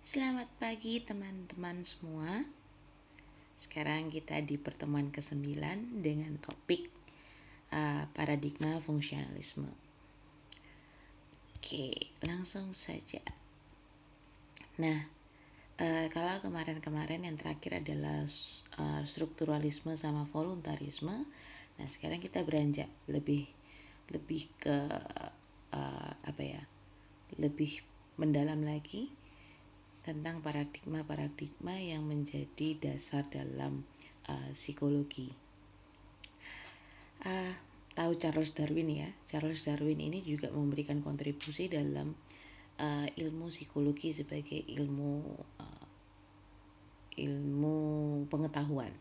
Selamat pagi teman-teman semua. Sekarang kita di pertemuan ke-9 dengan topik paradigma fungsionalisme. Oke, langsung saja. Nah, kalau kemarin-kemarin yang terakhir adalah strukturalisme sama voluntarisme. Nah, sekarang kita beranjak lebih ke lebih mendalam lagi tentang paradigma yang menjadi dasar dalam psikologi. Tahu Charles Darwin ya? Charles Darwin ini juga memberikan kontribusi dalam ilmu psikologi sebagai ilmu pengetahuan.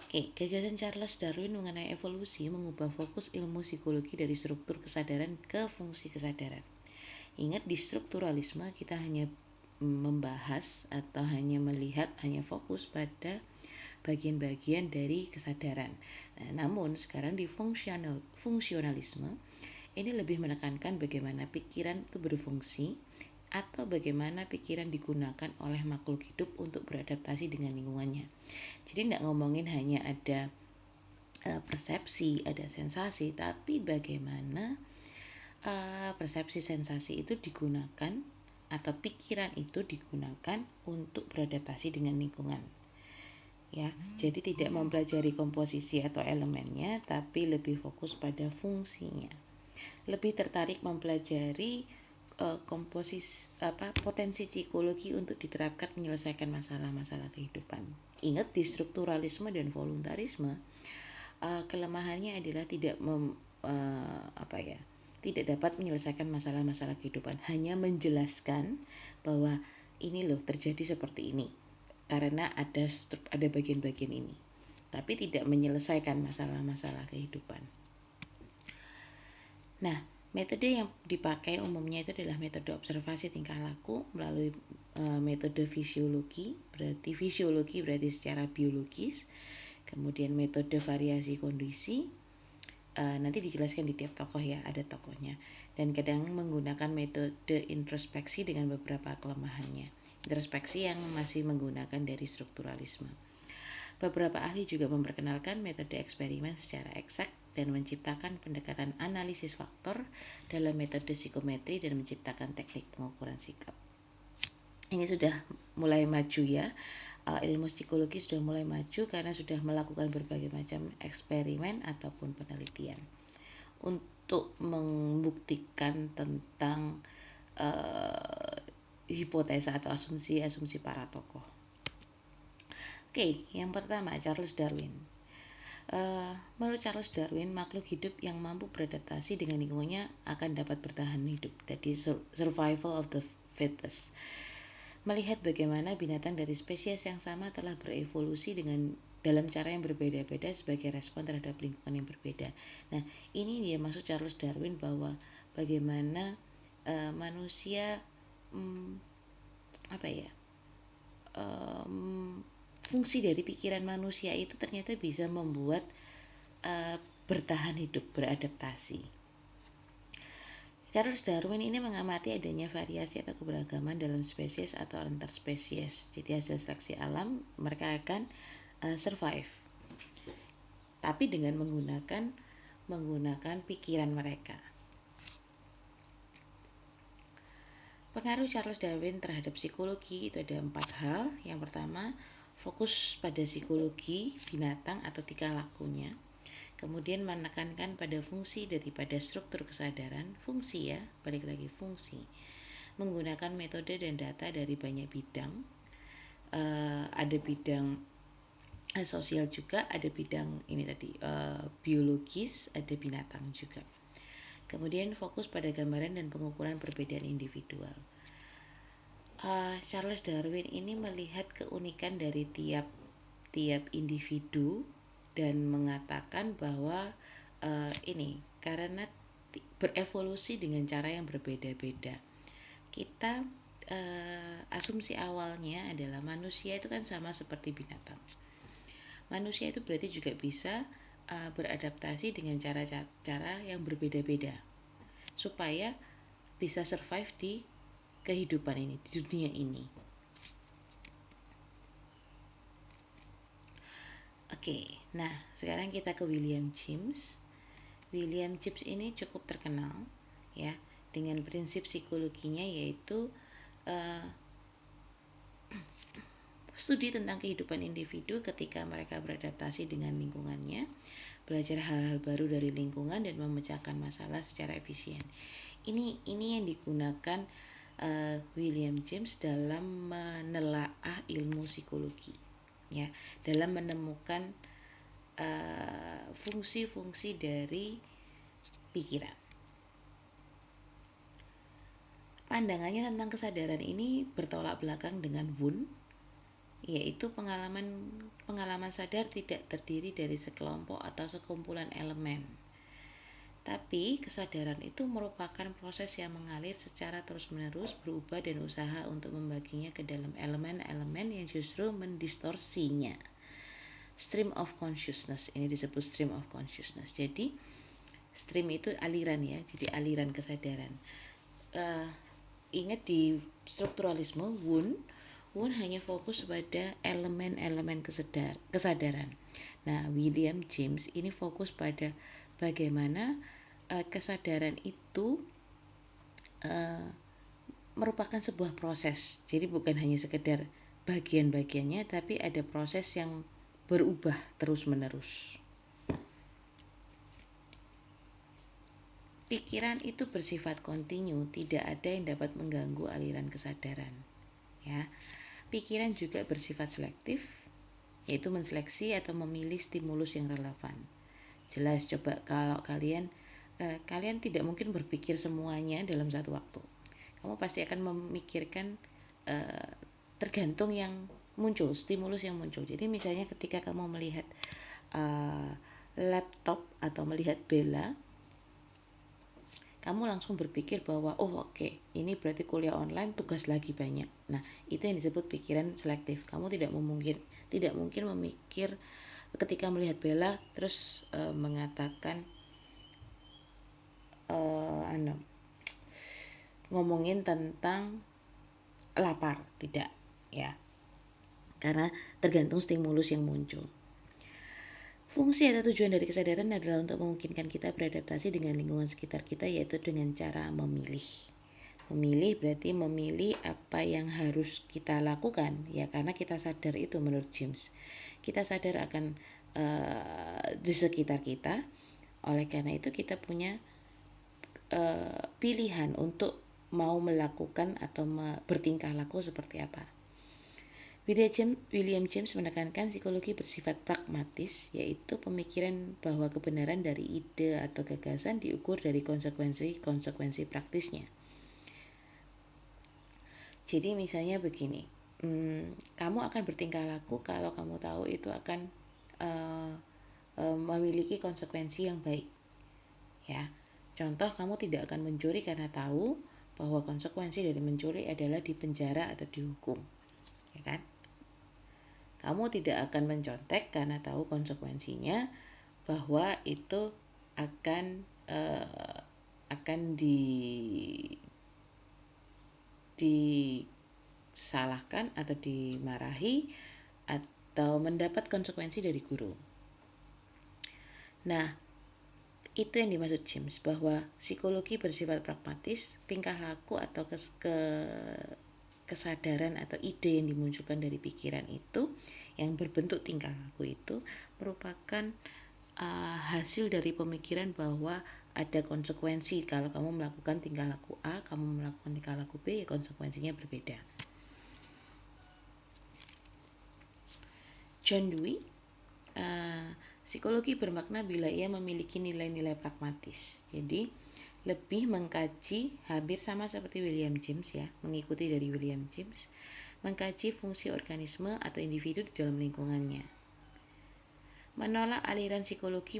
Oke, gagasan Charles Darwin mengenai evolusi mengubah fokus ilmu psikologi dari struktur kesadaran ke fungsi kesadaran. Ingat, di strukturalisme kita hanya membahas atau hanya fokus pada bagian-bagian dari kesadaran. Nah, namun sekarang di fungsionalisme ini lebih menekankan bagaimana pikiran itu berfungsi atau bagaimana pikiran digunakan oleh makhluk hidup untuk beradaptasi dengan lingkungannya. Jadi tidak ngomongin hanya ada persepsi, ada sensasi, tapi bagaimana persepsi sensasi itu digunakan atau pikiran itu digunakan untuk beradaptasi dengan lingkungan. Ya, jadi tidak mempelajari komposisi atau elemennya, tapi lebih fokus pada fungsinya. Lebih tertarik mempelajari potensi psikologi untuk diterapkan menyelesaikan masalah-masalah kehidupan. Ingat, di strukturalisme dan voluntarisme kelemahannya adalah tidak tidak dapat menyelesaikan masalah-masalah kehidupan, hanya menjelaskan bahwa ini loh terjadi seperti ini karena ada bagian-bagian ini, tapi tidak menyelesaikan masalah-masalah kehidupan. Nah, metode yang dipakai umumnya itu adalah metode observasi tingkah laku melalui metode fisiologi berarti secara biologis, kemudian metode variasi kondisi, nanti dijelaskan di tiap tokoh ya, ada tokohnya, dan kadang menggunakan metode introspeksi dengan beberapa kelemahannya. Introspeksi yang masih menggunakan dari strukturalisme. Beberapa ahli juga memperkenalkan metode eksperimen secara eksak dan menciptakan pendekatan analisis faktor dalam metode psikometri dan menciptakan teknik pengukuran sikap. Ini sudah mulai maju ya. Ilmu psikologi sudah mulai maju karena sudah melakukan berbagai macam eksperimen ataupun penelitian untuk membuktikan tentang hipotesa atau asumsi para tokoh. Oke, yang pertama Charles Darwin. Menurut Charles Darwin, makhluk hidup yang mampu beradaptasi dengan lingkungannya akan dapat bertahan hidup. Jadi survival of the fittest. Melihat bagaimana binatang dari spesies yang sama telah berevolusi dalam cara yang berbeda-beda sebagai respon terhadap lingkungan yang berbeda. Nah, ini dia maksud Charles Darwin bahwa bagaimana manusia fungsi dari pikiran manusia itu ternyata bisa membuat bertahan hidup, beradaptasi. Charles Darwin ini mengamati adanya variasi atau keberagaman dalam spesies atau antar spesies. Jadi hasil seleksi alam mereka akan survive, tapi dengan menggunakan pikiran mereka. Pengaruh Charles Darwin terhadap psikologi itu ada 4 hal. Yang pertama, fokus pada psikologi binatang atau tingkah lakunya. Kemudian menekankan pada fungsi daripada struktur kesadaran, fungsi ya, balik lagi fungsi. Menggunakan metode dan data dari banyak bidang. Ada bidang sosial juga, ada bidang ini tadi biologis, ada binatang juga. Kemudian fokus pada gambaran dan pengukuran perbedaan individual. Charles Darwin ini melihat keunikan dari tiap individu dan mengatakan bahwa ini karena berevolusi dengan cara yang berbeda-beda. Kita asumsi awalnya adalah manusia itu kan sama seperti binatang. Manusia itu berarti juga bisa beradaptasi dengan cara-cara yang berbeda-beda supaya bisa survive di kehidupan ini, di dunia ini. Oke, nah sekarang kita ke William James. William James ini cukup terkenal ya dengan prinsip psikologinya, yaitu uh, studi tentang kehidupan individu ketika mereka beradaptasi dengan lingkungannya, belajar hal-hal baru dari lingkungan dan memecahkan masalah secara efisien. Ini yang digunakan William James dalam menelaah ilmu psikologi, ya, dalam menemukan fungsi-fungsi dari pikiran. Pandangannya tentang kesadaran ini bertolak belakang dengan Wundt, yaitu pengalaman sadar tidak terdiri dari sekelompok atau sekumpulan elemen. Tapi kesadaran itu merupakan proses yang mengalir secara terus-menerus, berubah dan usaha untuk membaginya ke dalam elemen-elemen yang justru mendistorsinya. Stream of consciousness, ini disebut stream of consciousness. Jadi stream itu aliran ya, jadi aliran kesadaran. Ingat di strukturalisme Wundt hanya fokus pada elemen-elemen kesadaran. Nah, William James ini fokus pada bagaimana kesadaran itu merupakan sebuah proses. Jadi bukan hanya sekedar bagian-bagiannya, tapi ada proses yang berubah terus-menerus. Pikiran itu bersifat kontinu, tidak ada yang dapat mengganggu aliran kesadaran. Ya, pikiran juga bersifat selektif, yaitu menseleksi atau memilih stimulus yang relevan. Jelas, coba kalau kalian tidak mungkin berpikir semuanya dalam satu waktu. Kamu pasti akan memikirkan tergantung yang muncul, stimulus yang muncul. Jadi misalnya ketika kamu melihat laptop atau melihat Bella, kamu langsung berpikir bahwa ini berarti kuliah online, tugas lagi banyak. Nah, itu yang disebut pikiran selektif. Kamu tidak mungkin memikir ketika melihat Bella terus mengatakan ngomongin tentang lapar, tidak ya, karena tergantung stimulus yang muncul. Fungsi atau tujuan dari kesadaran adalah untuk memungkinkan kita beradaptasi dengan lingkungan sekitar kita, yaitu dengan cara memilih. Memilih berarti memilih apa yang harus kita lakukan, ya, karena kita sadar itu menurut James. Kita sadar akan di sekitar kita, oleh karena itu kita punya pilihan untuk mau melakukan atau bertingkah laku seperti apa. William James menekankan psikologi bersifat pragmatis, yaitu pemikiran bahwa kebenaran dari ide atau gagasan diukur dari konsekuensi praktisnya. Jadi misalnya begini, kamu akan bertingkah laku kalau kamu tahu itu akan memiliki konsekuensi yang baik. Ya, contoh, kamu tidak akan mencuri karena tahu bahwa konsekuensi dari mencuri adalah dipenjara atau dihukum, ya kan? Kamu tidak akan mencontek karena tahu konsekuensinya bahwa itu akan disalahkan atau dimarahi atau mendapat konsekuensi dari guru. Nah, itu yang dimaksud James, bahwa psikologi bersifat pragmatis. Tingkah laku atau kesadaran atau ide yang dimunculkan dari pikiran itu, yang berbentuk tingkah laku itu, merupakan hasil dari pemikiran bahwa ada konsekuensi. Kalau kamu melakukan tingkah laku A, kamu melakukan tingkah laku B, ya konsekuensinya berbeda. John Dewey, psikologi bermakna bila ia memiliki nilai-nilai pragmatis. Jadi lebih mengkaji, hampir sama seperti William James ya, mengikuti dari William James, mengkaji fungsi organisme atau individu di dalam lingkungannya. Menolak aliran psikologi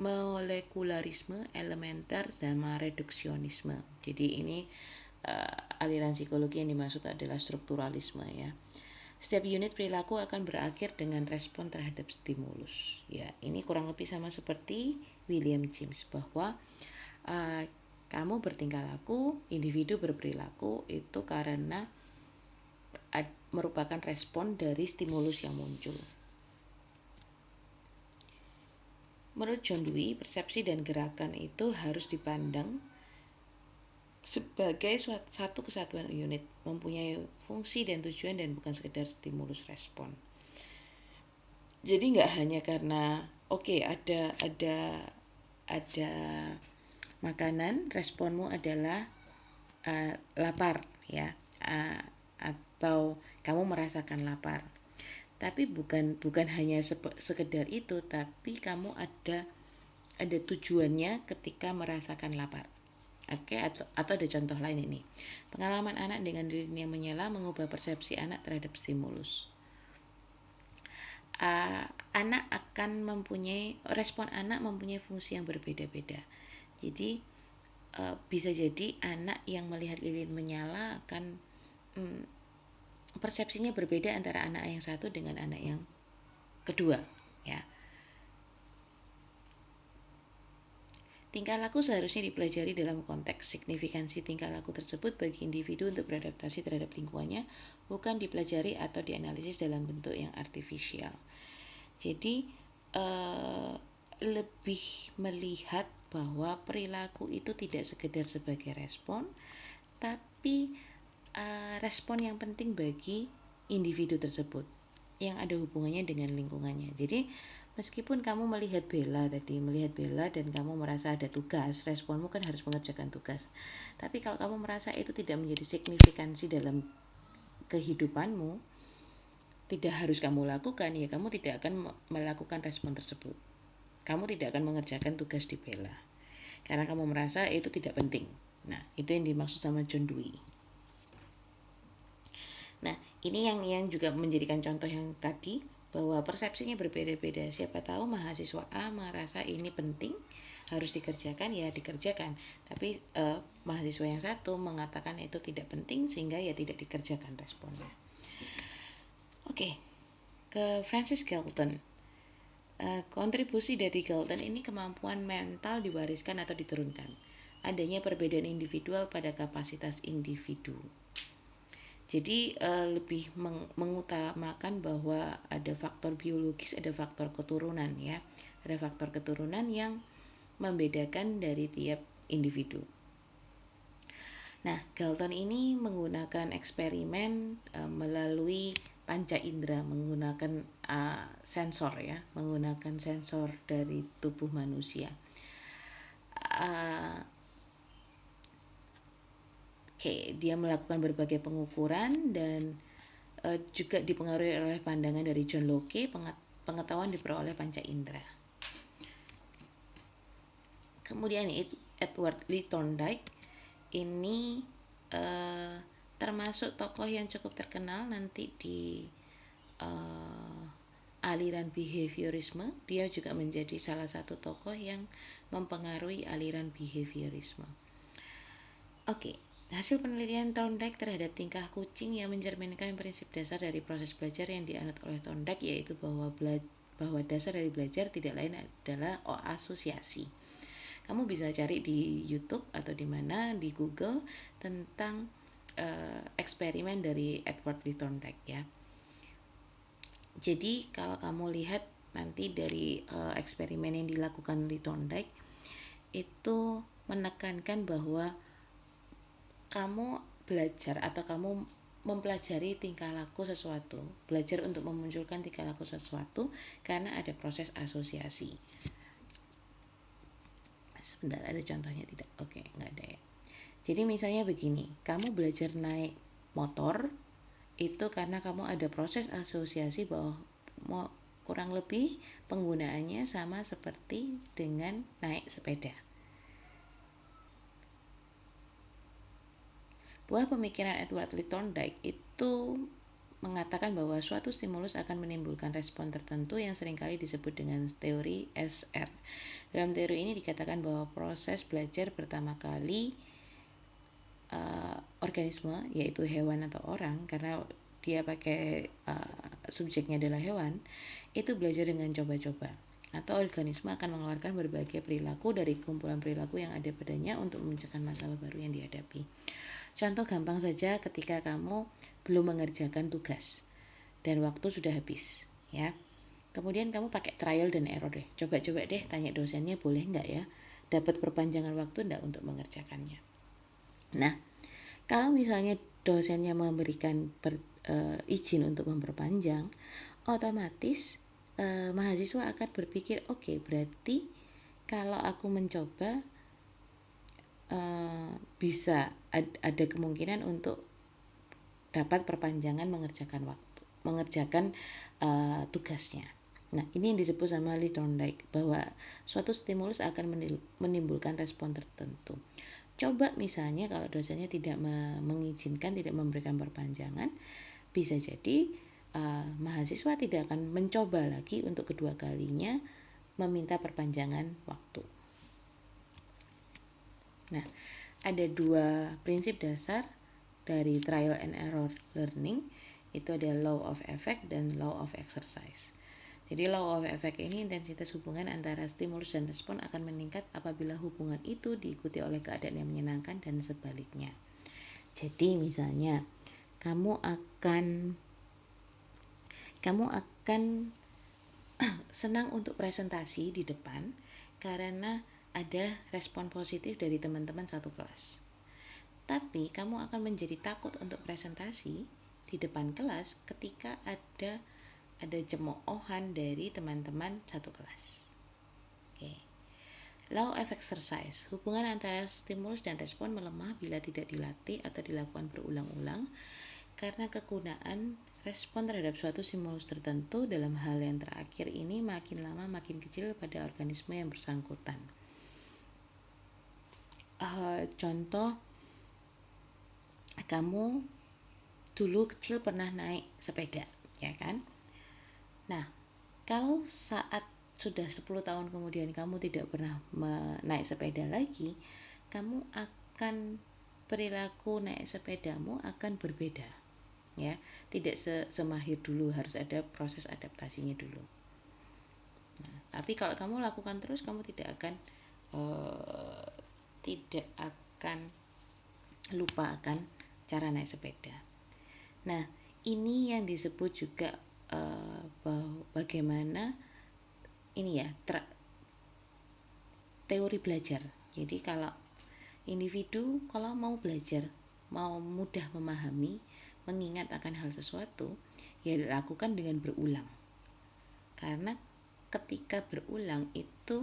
molekularisme, elementer, sama reduksionisme. Jadi ini aliran psikologi yang dimaksud adalah strukturalisme ya. Setiap unit perilaku akan berakhir dengan respon terhadap stimulus. Ya, ini kurang lebih sama seperti William James, bahwa kamu bertingkah laku, individu berperilaku itu karena merupakan respon dari stimulus yang muncul. Menurut John Dewey, persepsi dan gerakan itu harus dipandang sebagai satu kesatuan unit, mempunyai fungsi dan tujuan dan bukan sekedar stimulus respon. Jadi nggak hanya karena ada makanan, responmu adalah lapar ya, atau kamu merasakan lapar. Tapi bukan hanya sekedar itu, tapi kamu ada tujuannya ketika merasakan lapar. Oke, atau ada contoh lain ini. Pengalaman anak dengan lilin yang menyala mengubah persepsi anak terhadap stimulus. Anak akan respon anak mempunyai fungsi yang berbeda-beda. Jadi bisa jadi anak yang melihat lilin menyala akan persepsinya berbeda antara anak yang satu dengan anak yang kedua, ya. Tingkah laku seharusnya dipelajari dalam konteks signifikansi tingkah laku tersebut bagi individu untuk beradaptasi terhadap lingkungannya, bukan dipelajari atau dianalisis dalam bentuk yang artifisial. Jadi lebih melihat bahwa perilaku itu tidak sekedar sebagai respon, tapi respon yang penting bagi individu tersebut yang ada hubungannya dengan lingkungannya. Jadi meskipun kamu melihat Bella dan kamu merasa ada tugas, responmu kan harus mengerjakan tugas. Tapi kalau kamu merasa itu tidak menjadi signifikansi dalam kehidupanmu, tidak harus kamu lakukan, ya kamu tidak akan melakukan respon tersebut. Kamu tidak akan mengerjakan tugas di Bella karena kamu merasa itu tidak penting. Nah, itu yang dimaksud sama John Dewey. Nah, ini yang juga menjadikan contoh yang tadi, bahwa persepsinya berbeda-beda. Siapa tahu mahasiswa A merasa ini penting, harus dikerjakan, ya dikerjakan. Tapi mahasiswa yang satu mengatakan itu tidak penting, sehingga ya tidak dikerjakan responnya. Oke, ke Francis Galton. Kontribusi dari Galton ini kemampuan mental diwariskan atau diturunkan. Adanya perbedaan individual pada kapasitas individu. Jadi lebih mengutamakan bahwa ada faktor biologis, ada faktor keturunan ya. Ada faktor keturunan yang membedakan dari tiap individu. Nah, Galton ini menggunakan eksperimen melalui panca indera, menggunakan sensor ya, menggunakan sensor dari tubuh manusia. Dia melakukan berbagai pengukuran dan juga dipengaruhi oleh pandangan dari John Locke. Pengetahuan diperoleh panca indera. Kemudian Edward Lee Thorndike ini termasuk tokoh yang cukup terkenal nanti di aliran behaviorisme. Dia juga menjadi salah satu tokoh yang mempengaruhi aliran behaviorisme. Hasil penelitian Thorndike terhadap tingkah kucing yang mencerminkan prinsip dasar dari proses belajar yang dianut oleh Thorndike, yaitu bahwa dasar dari belajar tidak lain adalah asosiasi. Kamu bisa cari di YouTube atau di mana, di Google, tentang eksperimen dari Edward Lee Thorndike ya. Jadi kalau kamu lihat nanti dari eksperimen yang dilakukan Lee Thorndike itu menekankan bahwa kamu belajar atau kamu mempelajari tingkah laku sesuatu, belajar untuk memunculkan tingkah laku sesuatu karena ada proses asosiasi. Sebentar, ada contohnya tidak? Oke, nggak ada ya. Jadi misalnya begini, kamu belajar naik motor itu karena kamu ada proses asosiasi bahwa kurang lebih penggunaannya sama seperti dengan naik sepeda. Buah pemikiran Edward Lee Thorndike itu mengatakan bahwa suatu stimulus akan menimbulkan respon tertentu yang seringkali disebut dengan teori SR. Dalam teori ini dikatakan bahwa proses belajar pertama kali organisme, yaitu hewan atau orang, karena dia pakai subjeknya adalah hewan, itu belajar dengan coba-coba. Atau organisme akan mengeluarkan berbagai perilaku dari kumpulan perilaku yang ada padanya untuk memecahkan masalah baru yang dihadapi. Contoh gampang saja ketika kamu belum mengerjakan tugas dan waktu sudah habis ya. Kemudian kamu pakai trial dan error deh. Coba-coba deh tanya dosennya boleh nggak ya dapat perpanjangan waktu nggak untuk mengerjakannya. Nah, kalau misalnya dosennya memberikan izin untuk memperpanjang, otomatis mahasiswa akan berpikir, oke, berarti kalau aku mencoba bisa ada kemungkinan untuk dapat perpanjangan mengerjakan tugasnya. Nah, ini yang disebut sama Lee Thorndike, bahwa suatu stimulus akan menimbulkan respon tertentu. Coba misalnya kalau dosennya tidak mengizinkan, tidak memberikan perpanjangan, bisa jadi mahasiswa tidak akan mencoba lagi untuk kedua kalinya meminta perpanjangan waktu. Nah, ada dua prinsip dasar dari trial and error learning, itu ada law of effect dan law of exercise. Jadi law of effect ini intensitas hubungan antara stimulus dan respon akan meningkat apabila hubungan itu diikuti oleh keadaan yang menyenangkan dan sebaliknya. Jadi misalnya kamu akan senang untuk presentasi di depan karena ada respon positif dari teman-teman satu kelas. Tapi kamu akan menjadi takut untuk presentasi di depan kelas ketika ada cemoohan dari teman-teman satu kelas. Oke. Law of exercise, hubungan antara stimulus dan respon melemah bila tidak dilatih atau dilakukan berulang-ulang karena kegunaan respon terhadap suatu stimulus tertentu dalam hal yang terakhir ini makin lama makin kecil pada organisme yang bersangkutan. Contoh, kamu dulu kecil pernah naik sepeda, ya kan? Nah, kalau saat sudah 10 tahun kemudian kamu tidak pernah naik sepeda lagi, kamu akan perilaku naik sepedamu akan berbeda, ya. Tidak semahir dulu, harus ada proses adaptasinya dulu. Nah, tapi kalau kamu lakukan terus, kamu tidak akan lupa akan cara naik sepeda. Nah, ini yang disebut juga bagaimana ini ya teori belajar. Jadi kalau individu kalau mau belajar, mau mudah memahami, mengingat akan hal sesuatu, ya dilakukan dengan berulang. Karena ketika berulang itu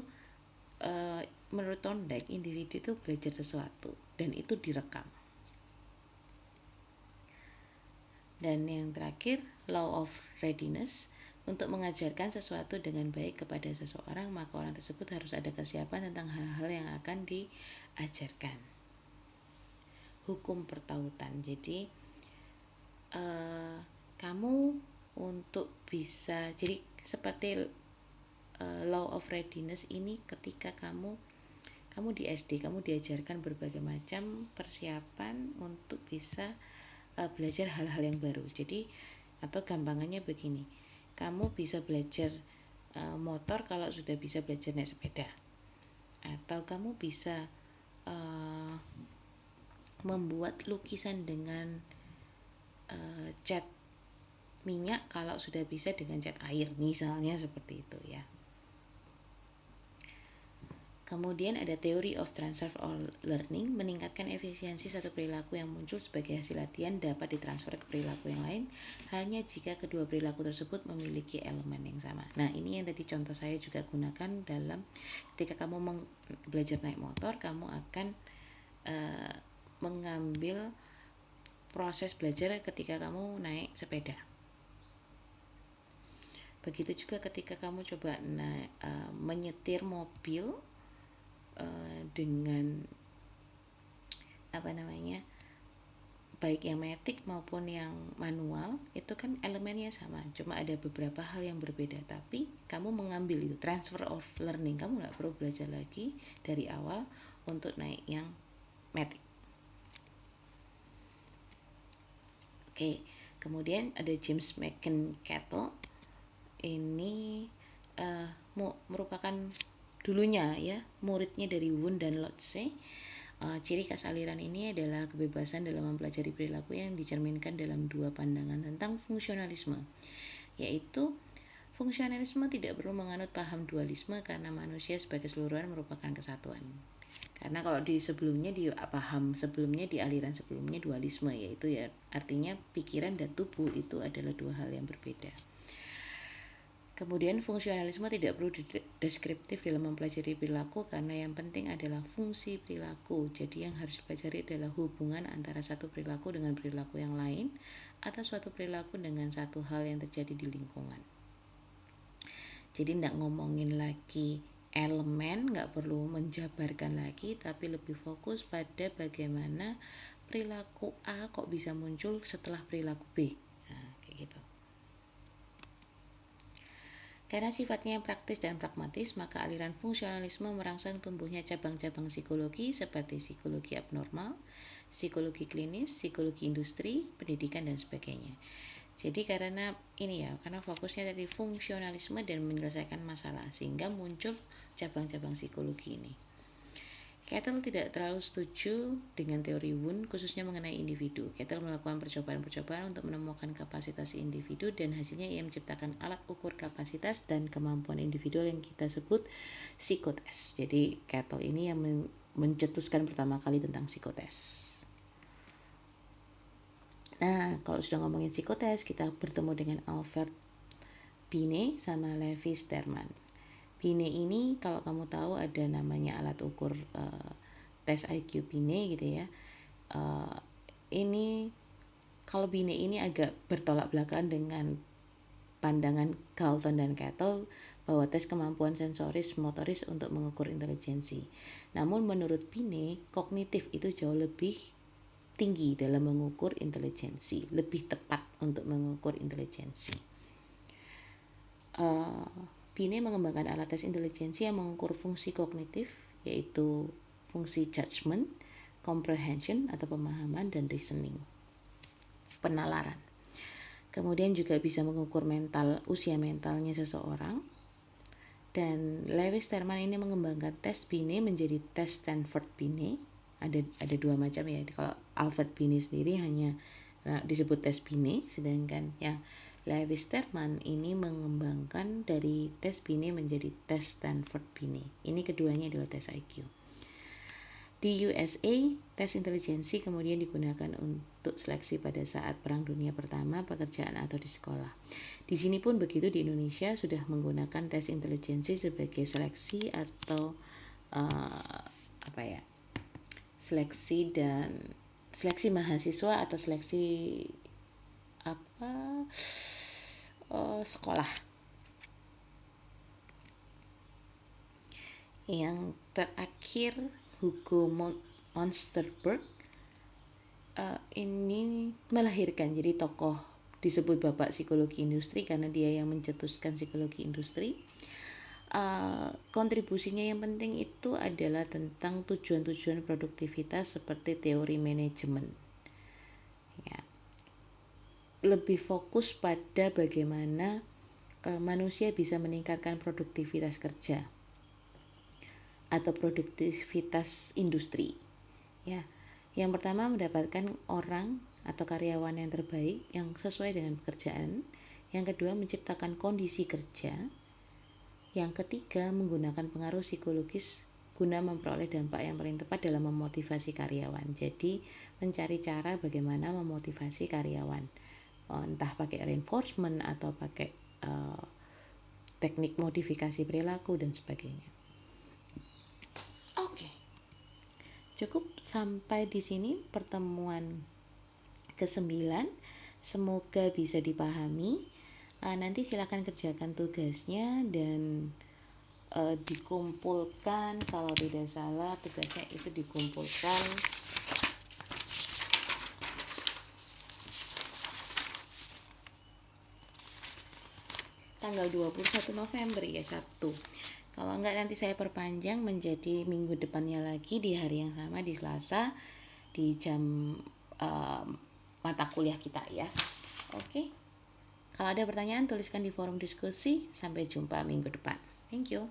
menurut Thorndike, individu itu belajar sesuatu dan itu direkam. Dan yang terakhir, law of readiness, untuk mengajarkan sesuatu dengan baik kepada seseorang, maka orang tersebut harus ada kesiapan tentang hal-hal yang akan diajarkan. Hukum pertautan. Jadi kamu untuk bisa, jadi seperti law of readiness ini, ketika kamu di SD, kamu diajarkan berbagai macam persiapan untuk bisa belajar hal-hal yang baru. Jadi atau gampangannya begini, kamu bisa belajar motor kalau sudah bisa belajar naik sepeda, atau kamu bisa membuat lukisan dengan cat minyak kalau sudah bisa dengan cat air, misalnya seperti itu ya. Kemudian ada teori of transfer of learning, meningkatkan efisiensi satu perilaku yang muncul sebagai hasil latihan dapat ditransfer ke perilaku yang lain hanya jika kedua perilaku tersebut memiliki elemen yang sama. Nah, ini yang tadi contoh saya juga gunakan dalam ketika kamu belajar naik motor, kamu akan mengambil proses belajar ketika kamu naik sepeda. Begitu juga ketika kamu coba menyetir mobil dengan baik yang matic maupun yang manual, itu kan elemennya sama, cuma ada beberapa hal yang berbeda, tapi kamu mengambil itu transfer of learning, kamu nggak perlu belajar lagi dari awal untuk naik yang matic. Oke, kemudian ada James McEnkettle, ini merupakan dulunya ya muridnya dari Wundt dan Lotze. Ciri khas aliran ini adalah kebebasan dalam mempelajari perilaku yang dicerminkan dalam dua pandangan tentang fungsionalisme, yaitu Fungsionalisme tidak perlu menganut paham dualisme karena manusia sebagai keseluruhan merupakan kesatuan. Karena kalau di sebelumnya, di paham sebelumnya, di aliran sebelumnya dualisme, yaitu ya artinya pikiran dan tubuh itu adalah dua hal yang berbeda. Kemudian fungsionalisme tidak perlu deskriptif dalam mempelajari perilaku karena yang penting adalah fungsi perilaku. Jadi yang harus dipelajari adalah hubungan antara satu perilaku dengan perilaku yang lain atau suatu perilaku dengan satu hal yang terjadi di lingkungan. Jadi tidak ngomongin lagi elemen, nggak perlu menjabarkan lagi, tapi lebih fokus pada bagaimana perilaku A kok bisa muncul setelah perilaku B. Nah, kayak gitu. Karena sifatnya praktis dan pragmatis, maka aliran fungsionalisme merangsang tumbuhnya cabang-cabang psikologi seperti psikologi abnormal, psikologi klinis, psikologi industri, pendidikan, dan sebagainya. Jadi karena fokusnya dari fungsionalisme dan menyelesaikan masalah, sehingga muncul cabang-cabang psikologi ini. Kettle tidak terlalu setuju dengan teori Wundt, khususnya mengenai individu. Kettle melakukan percobaan-percobaan untuk menemukan kapasitas individu dan hasilnya ia menciptakan alat ukur kapasitas dan kemampuan individual yang kita sebut psikotes. Jadi Kettle ini yang mencetuskan pertama kali tentang psikotes. Nah, kalau sudah ngomongin psikotes, kita bertemu dengan Albert Binet sama Levi Sterman. Binet ini kalau kamu tahu ada namanya alat ukur tes IQ Binet gitu ya. Ini kalau Binet ini agak bertolak belakang dengan pandangan Galton dan Kettle bahwa tes kemampuan sensoris motoris untuk mengukur intelijensi. Namun menurut Binet, kognitif itu jauh lebih tinggi dalam mengukur intelijensi, lebih tepat untuk mengukur intelijensi. Binet mengembangkan alat tes intelijensi yang mengukur fungsi kognitif, yaitu fungsi judgment, comprehension atau pemahaman, dan reasoning, penalaran. Kemudian juga bisa mengukur usia mentalnya seseorang. Dan Levi Sterman ini mengembangkan tes Binet menjadi tes Stanford Binet. Ada dua macam ya. Kalau Albert Binet sendiri hanya disebut tes Binet, sedangkan yang Levi Sterman ini mengembangkan dari tes Binet menjadi tes Stanford Binet. Ini keduanya adalah tes IQ. Di USA, tes intelijensi kemudian digunakan untuk seleksi pada saat Perang Dunia Pertama, pekerjaan atau di sekolah. Di sini pun begitu, di Indonesia sudah menggunakan tes intelijensi sebagai seleksi atau seleksi mahasiswa atau seleksi sekolah. Yang terakhir Hugo Monsterberg ini melahirkan, jadi tokoh disebut bapak psikologi industri karena dia yang mencetuskan psikologi industri. Kontribusinya yang penting itu adalah tentang tujuan-tujuan produktivitas seperti teori manajemen ya. Lebih fokus pada bagaimana manusia bisa meningkatkan produktivitas kerja atau produktivitas industri ya. Yang pertama, mendapatkan orang atau karyawan yang terbaik yang sesuai dengan pekerjaan. Yang kedua, menciptakan kondisi kerja. Yang ketiga, menggunakan pengaruh psikologis guna memperoleh dampak yang paling tepat dalam memotivasi karyawan. Jadi mencari cara bagaimana memotivasi karyawan, entah pakai reinforcement atau pakai teknik modifikasi perilaku dan sebagainya. Oke. Cukup sampai di sini pertemuan ke-9. Semoga bisa dipahami. Nanti silakan kerjakan tugasnya dan dikumpulkan, kalau tidak salah tugasnya itu dikumpulkan tanggal 21 November ya, Sabtu. Kalau enggak nanti saya perpanjang menjadi minggu depannya lagi di hari yang sama, di Selasa, di jam mata kuliah kita ya. Oke. Kalau ada pertanyaan tuliskan di forum diskusi. Sampai jumpa minggu depan. Thank you.